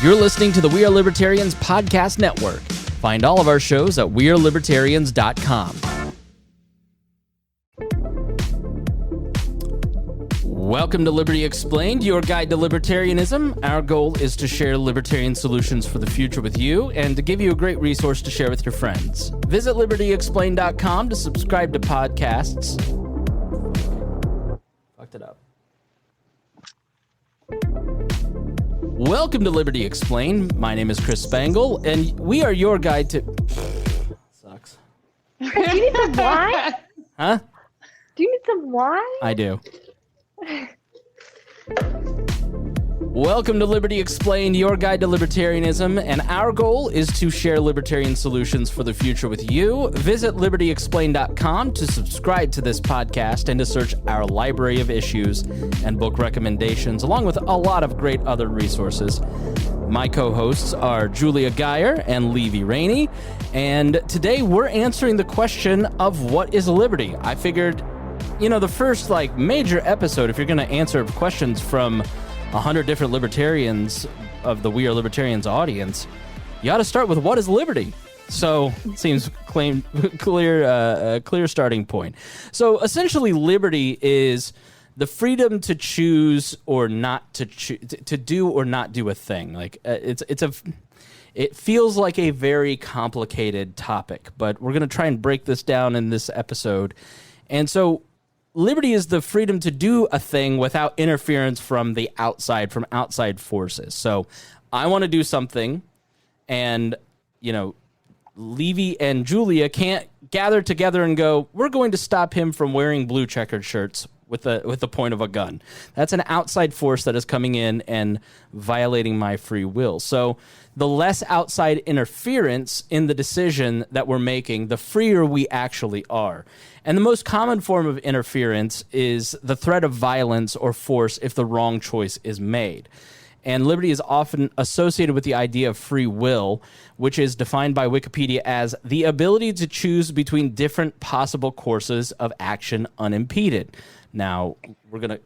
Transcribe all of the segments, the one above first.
You're listening to the We Are Libertarians podcast network. Find all of our shows at wearelibertarians.com. Welcome to Liberty Explained, your guide to libertarianism. Our goal is to share libertarian solutions for the future with you and to give you a great resource to share with your friends. Visit libertyexplained.com to subscribe to podcasts. Fucked it up. Welcome to Liberty Explained. My name is Chris Spangle, and we are your guide to... Sucks. Do you need some wine? Huh? Do you need some wine? I do. Welcome to Liberty Explained, your guide to libertarianism, and our goal is to share libertarian solutions for the future with you. Visit libertyexplained.com to subscribe to this podcast and to search our library of issues and book recommendations, along with a lot of great other resources. My co-hosts are Julia Geyer and Levy Rainey, and today we're answering the question of what is liberty. I figured, the first major episode, if you're going to answer questions from 100 different libertarians of the We Are Libertarians audience, you ought to start with what is liberty. So it seems clear starting point. So essentially, liberty is the freedom to choose or not to to do or not do a thing. It feels like a very complicated topic, but we're going to try and break this down in this episode. And so liberty is the freedom to do a thing without interference from the outside, from outside forces. So I want to do something, and, Levy and Julia can't gather together and go, we're going to stop him from wearing blue checkered shirts with the point of a gun. That's an outside force that is coming in and violating my free will. So the less outside interference in the decision that we're making, the freer we actually are. And the most common form of interference is the threat of violence or force if the wrong choice is made. And liberty is often associated with the idea of free will, which is defined by Wikipedia as the ability to choose between different possible courses of action unimpeded. Now, we're going to...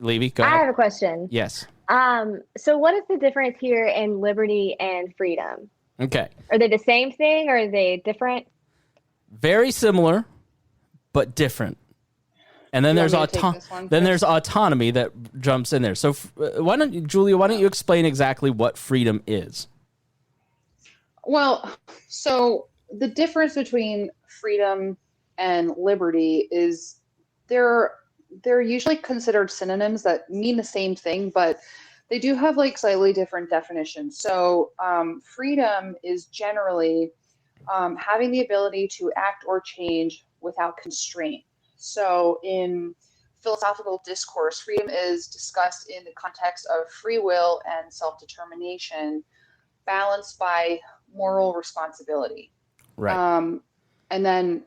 Levy, go ahead. I have a question. Yes. So what is the difference here in liberty and freedom? Okay. Are they the same thing or are they different? Very similar, but different. And then there's autonomy that jumps in there. So why don't you explain exactly what freedom is? Well, so the difference between freedom and liberty is they're usually considered synonyms that mean the same thing, but they do have slightly different definitions. So freedom is generally having the ability to act or change without constraint. So in philosophical discourse, freedom is discussed in the context of free will and self-determination balanced by moral responsibility. Right. And then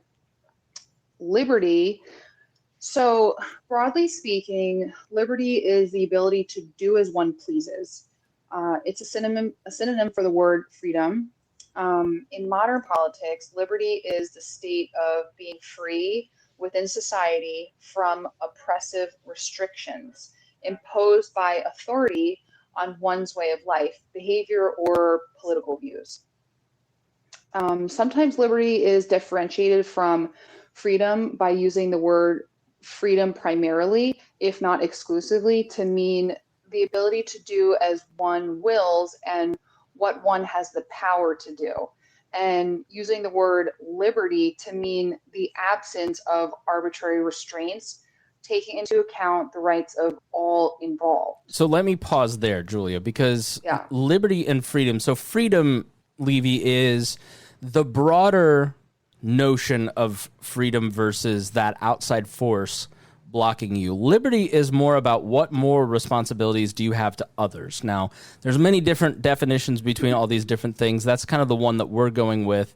liberty. So broadly speaking, liberty is the ability to do as one pleases. It's a synonym for the word freedom. In modern politics, liberty is the state of being free within society from oppressive restrictions imposed by authority on one's way of life, behavior, or political views. Sometimes liberty is differentiated from freedom by using the word freedom primarily, if not exclusively, to mean the ability to do as one wills and what one has the power to do, and using the word liberty to mean the absence of arbitrary restraints, taking into account the rights of all involved. So let me pause there, Julia, because liberty and freedom. So freedom, Levy, is the broader notion of freedom versus that outside force blocking you. Liberty is more about what moral responsibilities do you have to others. Now, there's many different definitions between all these different things. That's kind of the one that we're going with.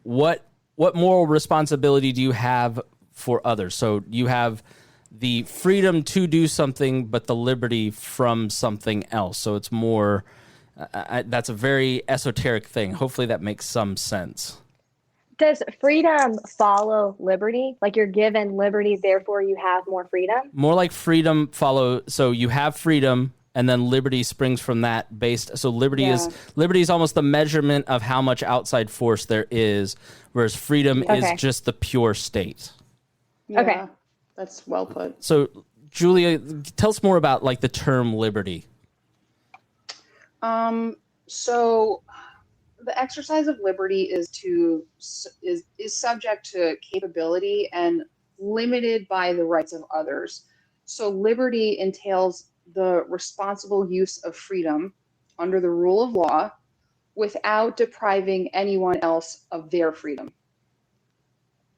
What moral responsibility do you have for others? So you have the freedom to do something, but the liberty from something else. So it's more, that's a very esoteric thing. Hopefully that makes some sense. Does freedom follow liberty? Like you're given liberty, therefore you have more freedom? More like freedom follow. So you have freedom and then liberty springs from that based. So liberty is almost the measurement of how much outside force there is, whereas freedom is just the pure state. Yeah, okay, that's well put. So Julia, tell us more about like the term liberty. So the exercise of liberty is subject to capability and limited by the rights of others. So liberty entails the responsible use of freedom under the rule of law without depriving anyone else of their freedom.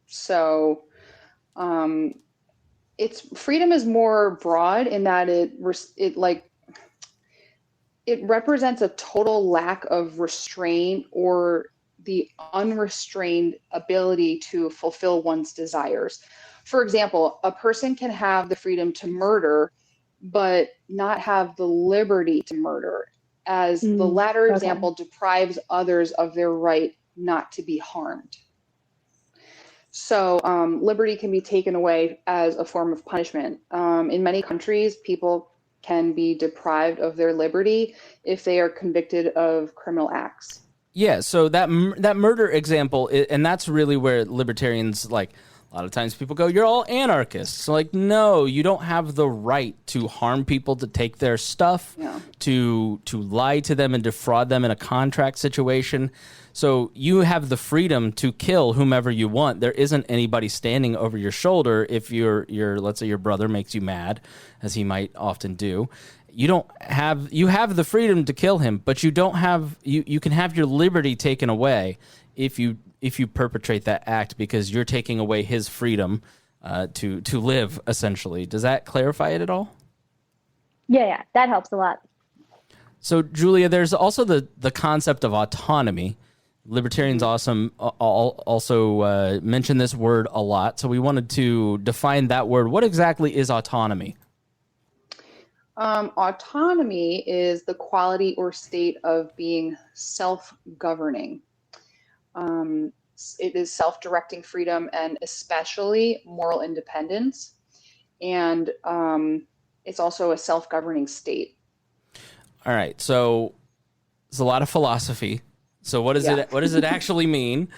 So it's freedom is more broad in that it represents a total lack of restraint or the unrestrained ability to fulfill one's desires. For example, a person can have the freedom to murder, but not have the liberty to murder, as the latter example deprives others of their right not to be harmed. So liberty can be taken away as a form of punishment. In many countries, people can be deprived of their liberty if they are convicted of criminal acts. Yeah, so that murder example, and that's really where libertarians, like, a lot of times people go, you're all anarchists. Like, no, you don't have the right to harm people, to take their stuff, to lie to them and defraud them in a contract situation. So you have the freedom to kill whomever you want. There isn't anybody standing over your shoulder if let's say your brother makes you mad, as he might often do. You have the freedom to kill him, but you don't have you can have your liberty taken away if you perpetrate that act, because you're taking away his freedom to live, essentially. Does that clarify it at all? Yeah, that helps a lot. So Julia, there's also the concept of autonomy. Libertarians also mention this word a lot, so we wanted to define that word. What exactly is autonomy? Autonomy is the quality or state of being self-governing. It is self-directing freedom and especially moral independence, and it's also a self-governing state. All right, so there's a lot of philosophy. So what does it actually mean?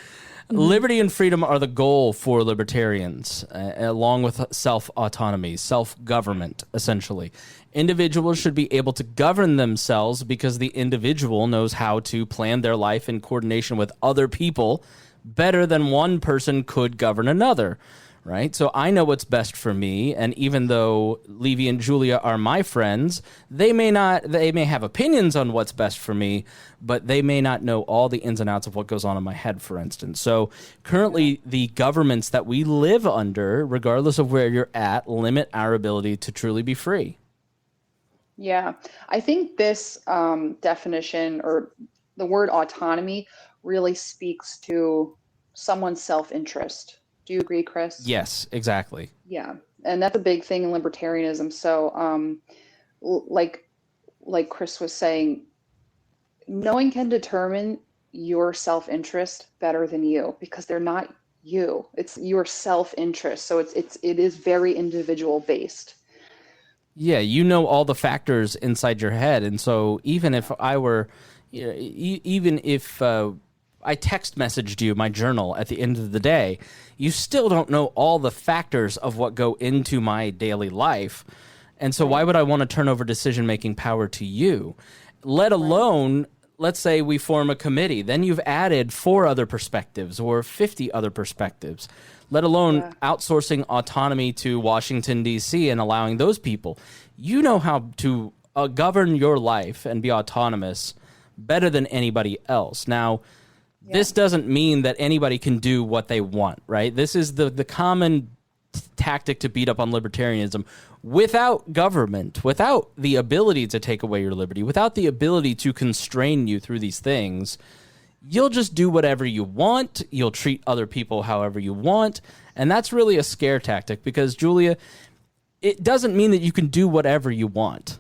Liberty and freedom are the goal for libertarians, along with self-autonomy, self-government, essentially. Individuals should be able to govern themselves because the individual knows how to plan their life in coordination with other people better than one person could govern another, right? So I know what's best for me, and even though Levy and Julia are my friends, they may have opinions on what's best for me, but they may not know all the ins and outs of what goes on in my head, for instance. So currently, the governments that we live under, regardless of where you're at, limit our ability to truly be free. Yeah, I think this definition, or the word autonomy, really speaks to someone's self-interest. Do you agree, Chris? Yes, exactly. Yeah, and that's a big thing in libertarianism. So, like Chris was saying, no one can determine your self-interest better than you, because they're not you. It's your self-interest. So it is very individual based. Yeah, you know all the factors inside your head, and so even if I were, even if I text messaged you my journal at the end of the day, you still don't know all the factors of what go into my daily life, and so why would I want to turn over decision-making power to you? Let alone, let's say we form a committee, then you've added 4 other perspectives or 50 other perspectives. Let alone outsourcing autonomy to Washington, D.C. and allowing those people. You know how to govern your life and be autonomous better than anybody else. Now, this doesn't mean that anybody can do what they want, right? This is the common tactic to beat up on libertarianism. Without government, without the ability to take away your liberty, without the ability to constrain you through these things, you'll just do whatever you want. You'll treat other people however you want. And that's really a scare tactic because, Julia, it doesn't mean that you can do whatever you want.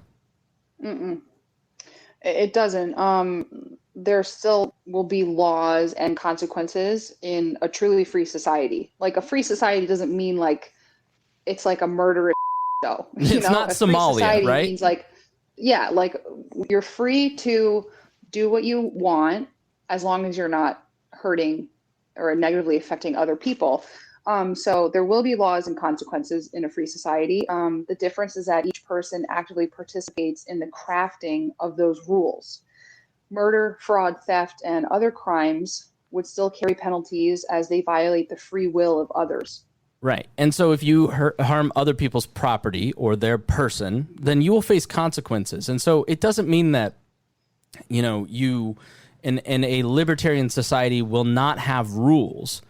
It doesn't. There still will be laws and consequences in a truly free society. Like, a free society doesn't mean like it's like a murderous show. It's not Somalia, right? Means like Yeah, like you're free to do what you want as long as you're not hurting or negatively affecting other people. So there will be laws and consequences in a free society. The difference is that each person actively participates in the crafting of those rules. Murder, fraud, theft, and other crimes would still carry penalties as they violate the free will of others. Right. And so if you harm other people's property or their person, then you will face consequences. And so it doesn't mean that, you in a libertarian society will not have rules.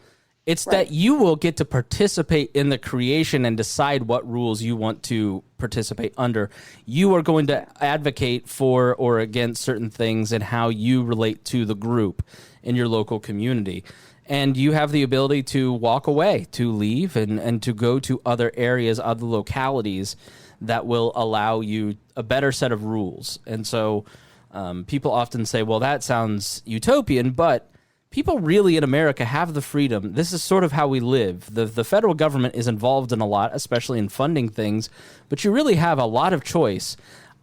It's right. That you will get to participate in the creation and decide what rules you want to participate under. You are going to advocate for or against certain things and how you relate to the group in your local community. And you have the ability to walk away, to leave, and to go to other areas, other localities that will allow you a better set of rules. And so people often say, well, that sounds utopian, but people really in America have the freedom. This is sort of how we live. The federal government is involved in a lot, especially in funding things, but you really have a lot of choice.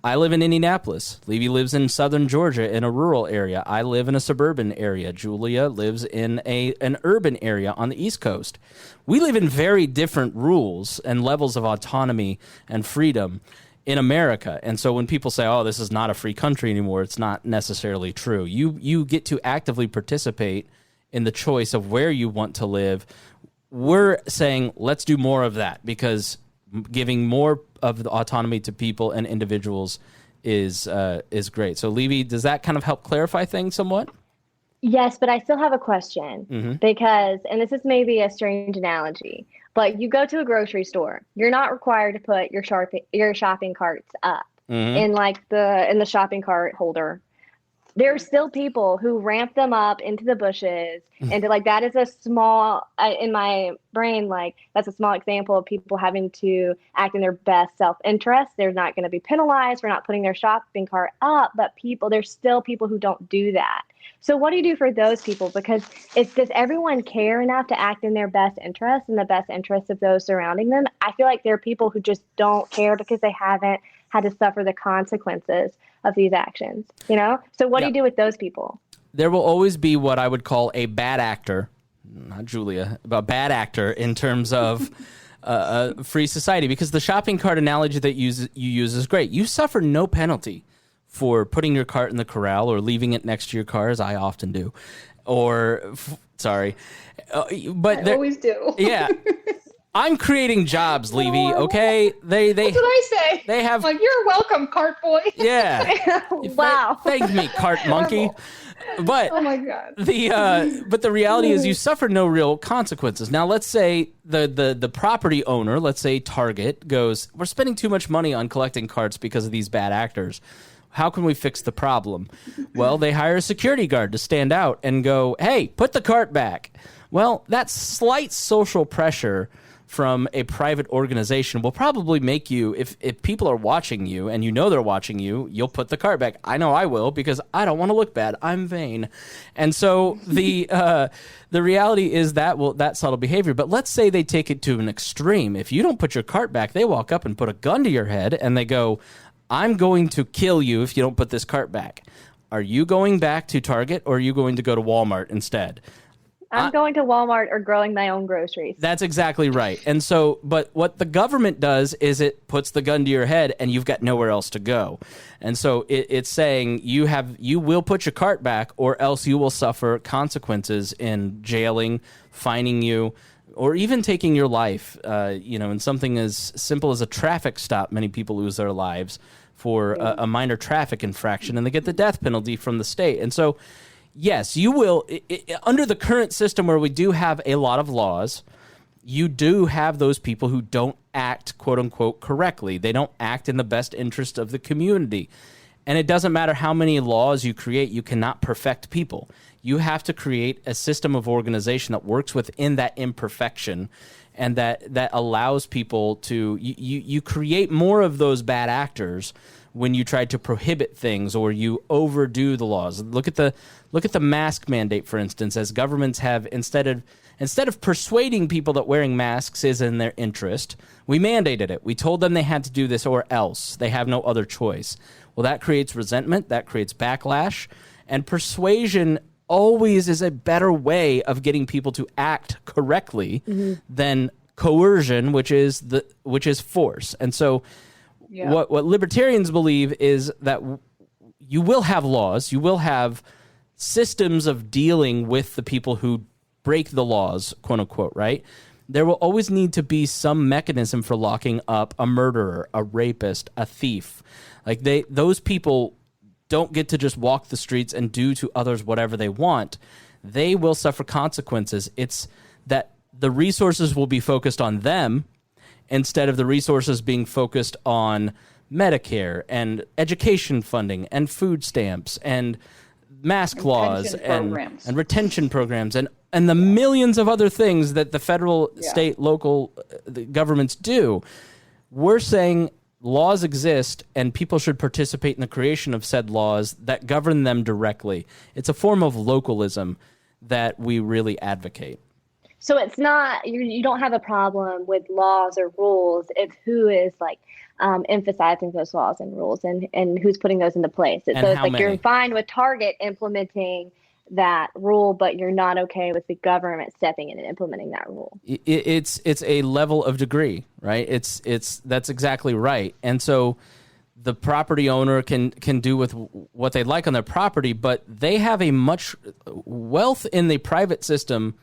I live in Indianapolis. Levy lives in southern Georgia in a rural area. I live in a suburban area. Julia lives in an urban area on the East Coast. We live in very different rules and levels of autonomy and freedom in America. And so when people say, oh, this is not a free country anymore, it's not necessarily true. You get to actively participate in the choice of where you want to live. We're saying, let's do more of that, because giving more of the autonomy to people and individuals is great. So, Levy, does that kind of help clarify things somewhat? Yes, but I still have a question because, and this is maybe a strange analogy, but you go to a grocery store. You're not required to put your shopping carts up in the shopping cart holder. There are still people who ramp them up into the bushes, and that is a small, in my brain, that's a small example of people having to act in their best self-interest. They're not going to be penalized for not putting their shopping cart up, but there's still people who don't do that. So what do you do for those people? Because does everyone care enough to act in their best interest and the best interest of those surrounding them? I feel like there are people who just don't care because they haven't had to suffer the consequences of these actions, So what do you do with those people? There will always be what I would call a bad actor, not Julia, but a bad actor in terms of a free society, because the shopping cart analogy that you use is great. You suffer no penalty for putting your cart in the corral or leaving it next to your car, as I often do, sorry. But I always do. Yeah. I'm creating jobs, Levy. Okay, they. That's what I say. They have you're welcome, cart boy. Yeah. Wow. Thank me, cart monkey. But oh my god. But the reality is you suffer no real consequences. Now let's say the property owner, let's say Target, goes, we're spending too much money on collecting carts because of these bad actors. How can we fix the problem? Well, they hire a security guard to stand out and go, hey, put the cart back. Well, that slight social pressure from a private organization will probably make you, if people are watching you and they're watching you, you'll put the cart back. I know I will, because I don't want to look bad. I'm vain. And so the reality is that subtle behavior. But let's say they take it to an extreme. If you don't put your cart back, they walk up and put a gun to your head and they go, I'm going to kill you if you don't put this cart back. Are you going back to Target, or are you going to go to Walmart instead? I'm going to Walmart or growing my own groceries. That's exactly right. And so, but what the government does is it puts the gun to your head and you've got nowhere else to go. And so it's saying you will put your cart back, or else you will suffer consequences in jailing, fining you, or even taking your life. In something as simple as a traffic stop, many people lose their lives for a minor traffic infraction, and they get the death penalty from the state. And so, yes, you will. Under the current system where we do have a lot of laws, you do have those people who don't act, quote unquote, correctly. They don't act in the best interest of the community. And it doesn't matter how many laws you create, you cannot perfect people. You have to create a system of organization that works within that imperfection, and that allows people to, you create more of those bad actors when you try to prohibit things or you overdo the laws. Look at the mask mandate, for instance, as governments have instead of persuading people that wearing masks is in their interest, we mandated it. We told them they had to do this or else. They have no other choice. Well, that creates resentment, that creates backlash, and persuasion always is a better way of getting people to act correctly than coercion, which is force. And so what libertarians believe is that you will have laws, you will have systems of dealing with the people who break the laws, quote unquote, right? There will always need to be some mechanism for locking up a murderer, a rapist, a thief. Like those people don't get to just walk the streets and do to others whatever they want. They will suffer consequences. It's that the resources will be focused on them instead of the resources being focused on Medicare and education funding and food stamps and mask laws and retention programs and the millions of other things that the federal, state, local governments do. We're saying laws exist and people should participate in the creation of said laws that govern them directly. It's a form of localism that we really advocate. So it's not, you don't have a problem with laws or rules. It's who is like emphasizing those laws and rules and who's putting those into place. So it's like you're fine with Target implementing that rule, but you're not okay with the government stepping in and implementing that rule. It's a level of degree, right? That's exactly right. And so the property owner can do with what they like on their property, but they have a much wealth in the private system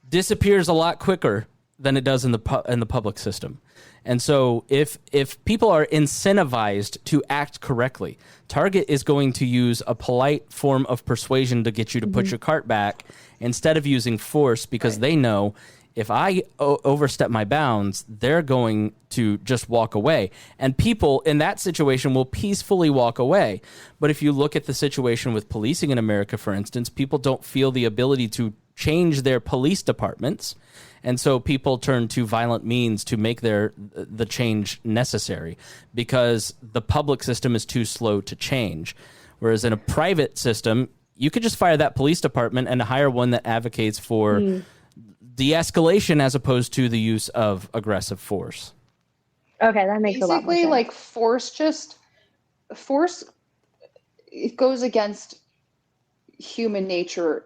disappears a lot quicker than it does in the public system. And so if people are incentivized to act correctly, Target is going to use a polite form of persuasion to get you to put your cart back instead of using force, because they know if I overstep my bounds, they're going to just walk away. And people in that situation will peacefully walk away. But if you look at the situation with policing in America, for instance, people don't feel the ability to change their police departments. And so people turn to violent means to make the change necessary because the public system is too slow to change. Whereas in a private system, you could just fire that police department and hire one that advocates for de-escalation as opposed to the use of aggressive force. Okay, that makes a lot more sense. Like force, it goes against human nature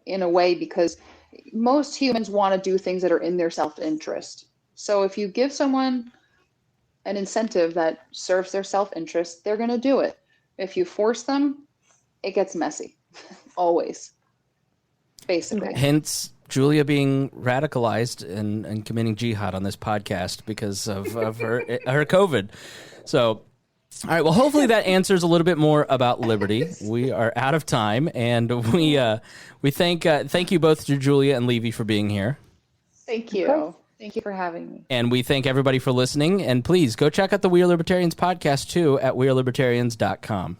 in a way, because most humans want to do things that are in their self-interest. So if you give someone an incentive that serves their self-interest, they're going to do it. If you force them, it gets messy. Always. Basically. Hence Julia being radicalized and committing jihad on this podcast because of her COVID. So, all right. Well, hopefully that answers a little bit more about liberty. We are out of time, and we thank you both, Julia and Levy, for being here. Thank you. Thank you for having me. And we thank everybody for listening. And please go check out the We Are Libertarians podcast too at wearelibertarians.com.